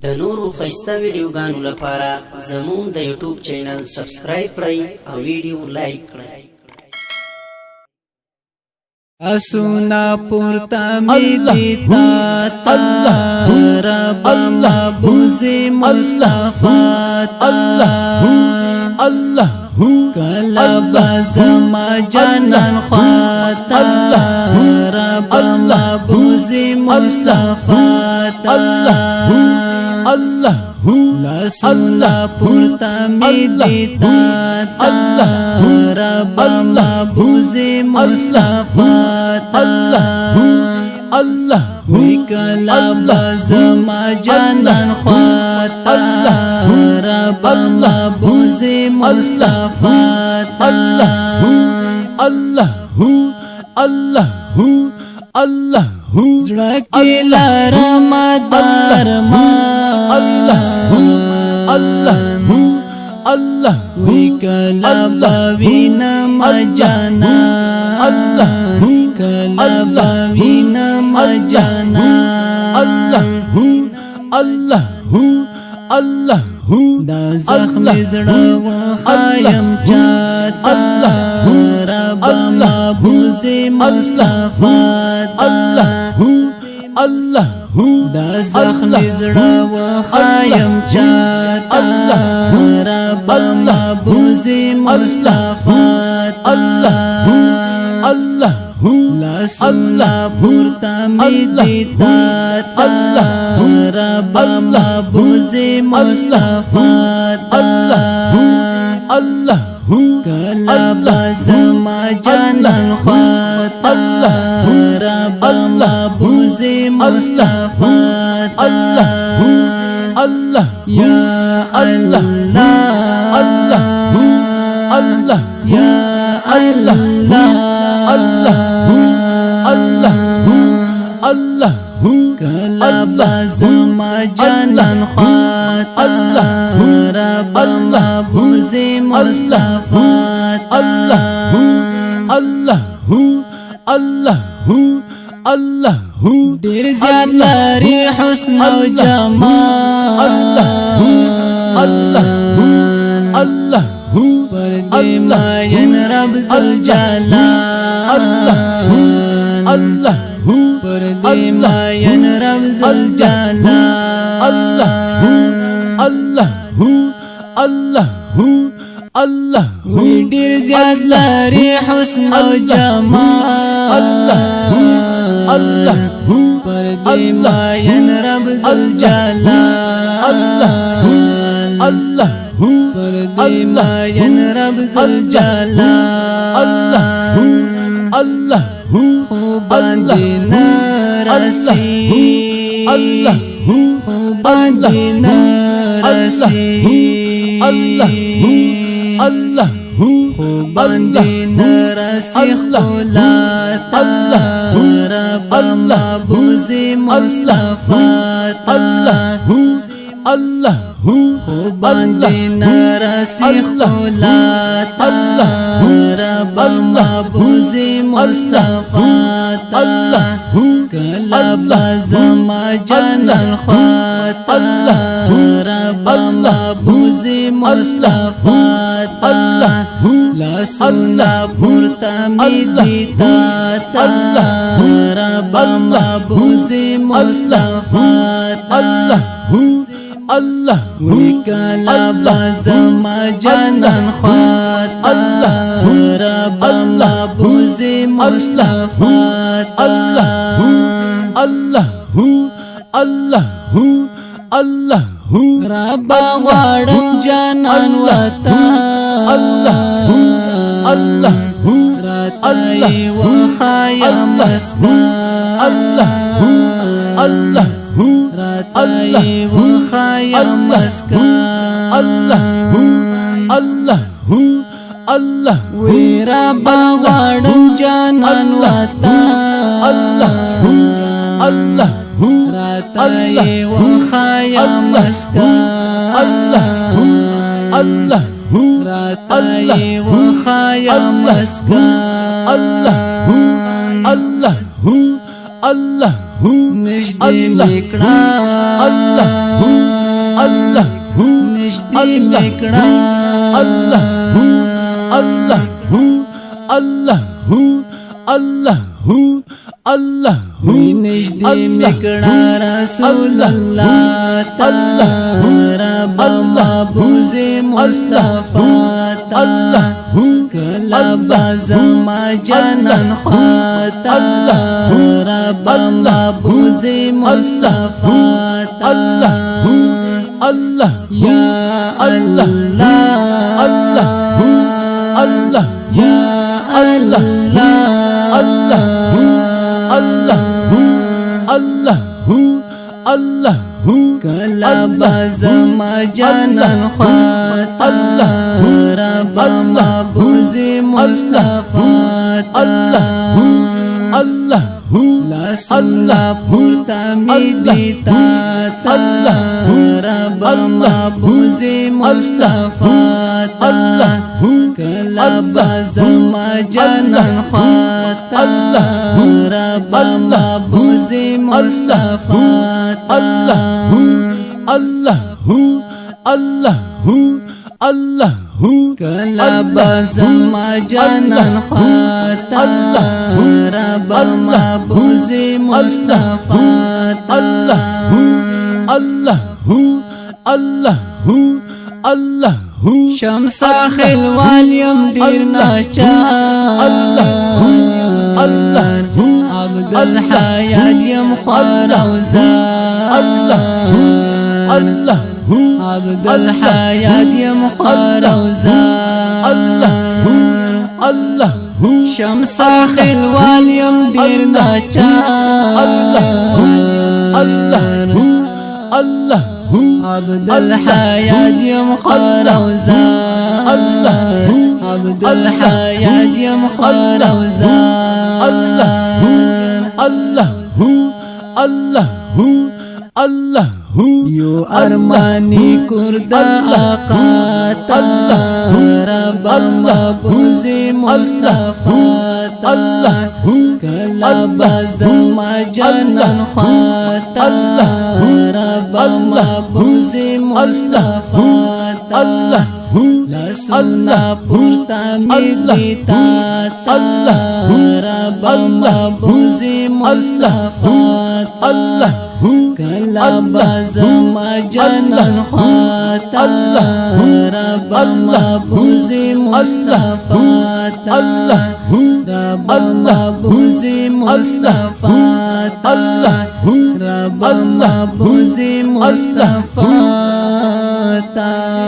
د نورو خيسته ویډیوګانو لپاره زموږ د یوټیوب چینل سبسکرایب کړئ او ویډیو لایک کړئ. اسونا پورتا می دیتا تا رب محبوز مصطفی اللہ کلا بزما جانان خواتا رب محبوز مصطفی اللہ لسونا پورتا می دیتا تا رب محبوز مصطفی اللہ کلا بزما جانان خواتا رب محبوز مصطفی اللہ اللہ زړکی لرم اللہ وی کلا بوینم جانان کلا بوینم جانان اللہ دا زخم زړه وخایم چاته رب محبوز مصطفی اللہ دا زخم زړه وخایم چاته رب محبوز مصطفی اللہ لسونا پورتا می دیتا تا رب محبوز مصطفی اللہ کلا بزما جانان خواتا رب محبوز مصطفی اللہ یا اللہ اللہ یا اللہ اللہ کلا بزما جانان خواتا رب محبوز مصطفی اللہ ډیر زیات لري حسن او جمال اللہ پر دې ماین رب ذوالجلال اللہ پر دې ماین رب ذوالجلال اللہ وی ډیر زیات لري حسن او جمال پر دې ماین رب ذوالجلال پر دې ماین رب ذوالجلال خو باندې نرسي خو باندې نرسي خو باندې نرسي خلاتا رب محبوز مصطفی خو باندې نرسي خلاتا رب محبوز مصطفی کلا بزما جانان خواتا رب محبوز مصطفی لسونا پورتا می دیتا تا رب محبوز مصطفی وی کلا بزما جانان خواتا رب محبوز مصطفی اللہ رب غواړم جانان وتا راتای وخایا مسکن راتای وخایا مسکن وی رب غواړم جانان وتا راتای وخایا مسکن راتای وخایا مسکن اللہ نجدې میکړه میکڑا Allah Allah Allah Allah Allah نجدی میکڑا رسول اللہ تارا بمبوز مصطفیٰ تا کلا بزما جانان خواتا بمبوز مصطفیٰ تا Allah یا اللہ Allah Allah یا اللہ Allah Allah Allah Allah کلا بزما جانان خواتا بمبوز مصطفیٰ تا Allah لاسنا پورتا می دیتا رب محبوز مصطفیٰ تا کلا بزما جانان خواتا رب محبوز مصطفیٰ تا Allah Allah Allah کلا بزما جانان خواتا رب محبوز مصطفیٰ تا Allah Allah Allah شمس خلوالیم دیر ناچار عبد الحیات یم خوار اوزار عبد الحیات یم خوار اوزار شمس خلوالیم دیر ناچار عبد الحیات یم خوار اوزار عبد الحیات یم خوار اوزار Allah یو ارمانی کرد آقا تا رب محبوز مصطفیٰ تا کلا بزما جانان خواتا رب محبوز مصطفیٰ تا لسنا پورتا می دیتا رب محبوز مصطفیٰ تا کلا بزما جانان خواتا رب محبوز مصطفیٰ تا رب محبوز مصطفیٰ تا رب محبوز مصطفیٰ تا